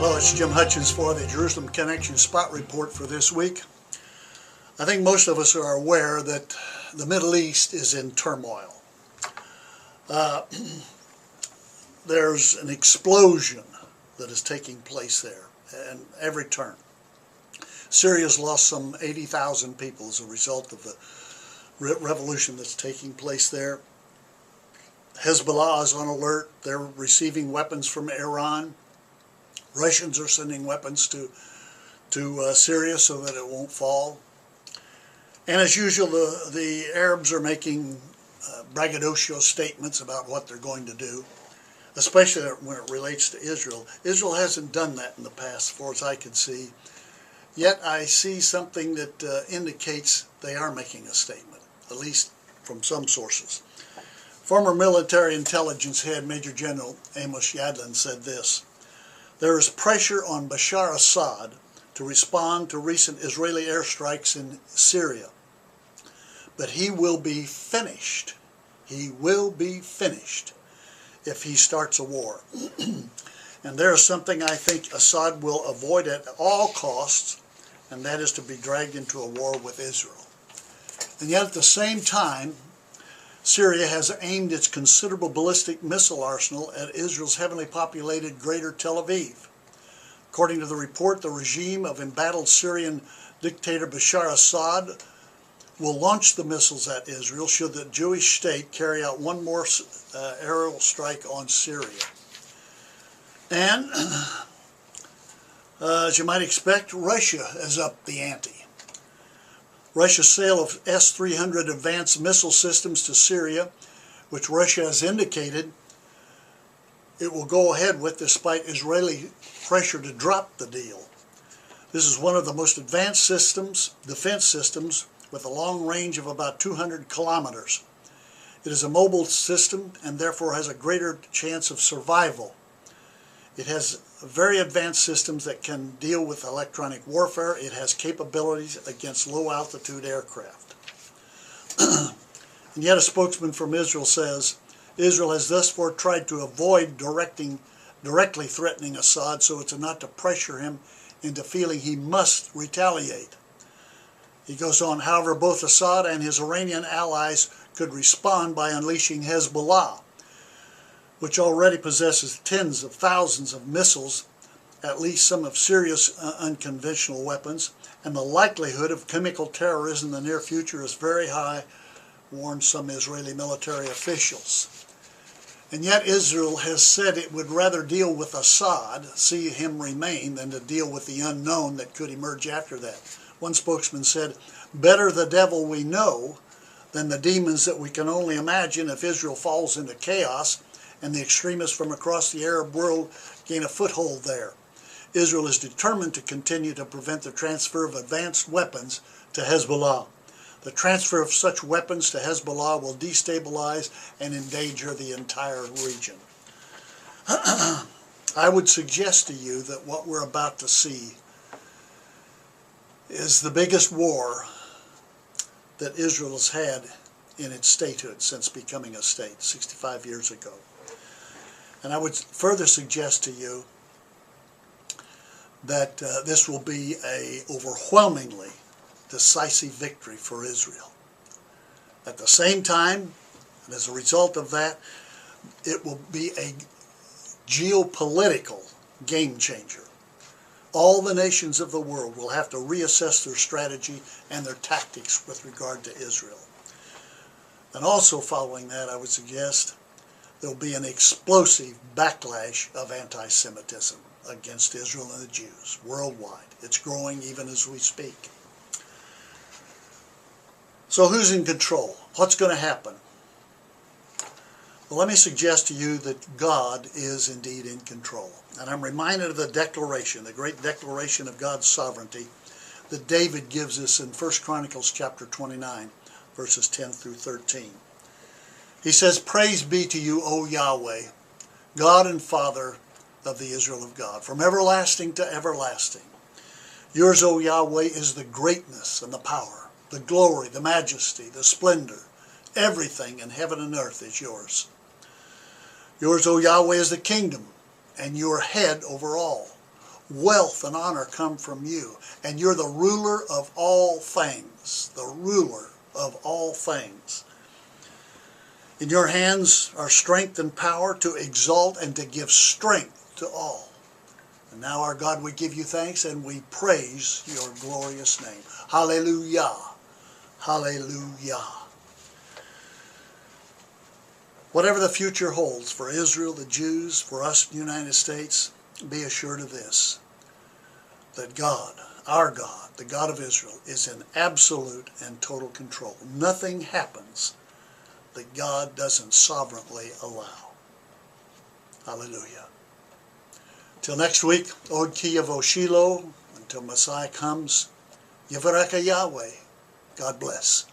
Hello, it's Jim Hutchins for the Jerusalem Connection Spot Report for this week. I think most of us are aware that the Middle East is in turmoil. There's an explosion that is taking place there at every turn. Syria's lost some 80,000 people as a result of the revolution that's taking place there. Hezbollah is on alert. They're receiving weapons from Iran. Russians are sending weapons to Syria so that it won't fall. And as usual, the Arabs are making braggadocio statements about what they're going to do, especially when it relates to Israel. Israel hasn't done that in the past, as far as I can see. Yet I see something that indicates they are making a statement, at least from some sources. Former military intelligence head Major General Amos Yadlin said this: "There is pressure on Bashar Assad to respond to recent Israeli airstrikes in Syria. But he will be finished. He will be finished if he starts a war." And there is something I think Assad will avoid at all costs, and that is to be dragged into a war with Israel. And yet at the same time, Syria has aimed its considerable ballistic missile arsenal at Israel's heavily populated greater Tel Aviv. According to the report, the regime of embattled Syrian dictator Bashar Assad will launch the missiles at Israel should the Jewish state carry out one more aerial strike on Syria. And as you might expect, Russia has upped the ante. Russia's sale of S-300 advanced missile systems to Syria, which Russia has indicated it will go ahead with despite Israeli pressure to drop the deal. This is one of the most advanced systems, defense systems, with a long range of about 200 kilometers. It is a mobile system and therefore has a greater chance of survival. It has very advanced systems that can deal with electronic warfare. It has capabilities against low-altitude aircraft. And yet a spokesman from Israel says, Israel has thus far tried to avoid directly threatening Assad so as not to pressure him into feeling he must retaliate. He goes on, however, both Assad and his Iranian allies could respond by unleashing Hezbollah, which already possesses tens of thousands of missiles, at least some of Syria's unconventional weapons, and the likelihood of chemical terrorism in the near future is very high, warned some Israeli military officials. And yet Israel has said it would rather deal with Assad, see him remain, than to deal with the unknown that could emerge after that. One spokesman said, "Better the devil we know than the demons that we can only imagine if Israel falls into chaos and the extremists from across the Arab world gain a foothold there. Israel is determined to continue to prevent the transfer of advanced weapons to Hezbollah. The transfer of such weapons to Hezbollah will destabilize and endanger the entire region." I would suggest to you that what we're about to see is the biggest war that Israel has had in its statehood since becoming a state 65 years ago. And I would further suggest to you that this will be an overwhelmingly decisive victory for Israel. At the same time, and as a result of that, it will be a geopolitical game changer. All the nations of the world will have to reassess their strategy and their tactics with regard to Israel. And also following that, I would suggest there will be an explosive backlash of anti-Semitism against Israel and the Jews worldwide. It's growing even as we speak. So who's in control? What's going to happen? Well, let me suggest to you that God is indeed in control. And I'm reminded of the declaration, the great declaration of God's sovereignty that David gives us in 1 Chronicles chapter 29, verses 10 through 13. He says, "Praise be to you, O Yahweh, God and Father of the Israel of God, from everlasting to everlasting. Yours, O Yahweh, is the greatness and the power, the glory, the majesty, the splendor. Everything in heaven and earth is yours. Yours, O Yahweh, is the kingdom, and you are head over all. wealth and honor come from you. And you're the ruler of all things. The ruler of all things. In your hands are strength and power to exalt and to give strength to all. And now, our God, we give you thanks and we praise your glorious name. Hallelujah. Hallelujah. Whatever the future holds for Israel, the Jews, for us in the United States, be assured of this, that God, our God, the God of Israel, is in absolute and total control. Nothing happens that God doesn't sovereignly allow. Hallelujah. Till next week, Od Ki Yavo Shiloh, until Messiah comes, Yivareka Yahweh. God bless.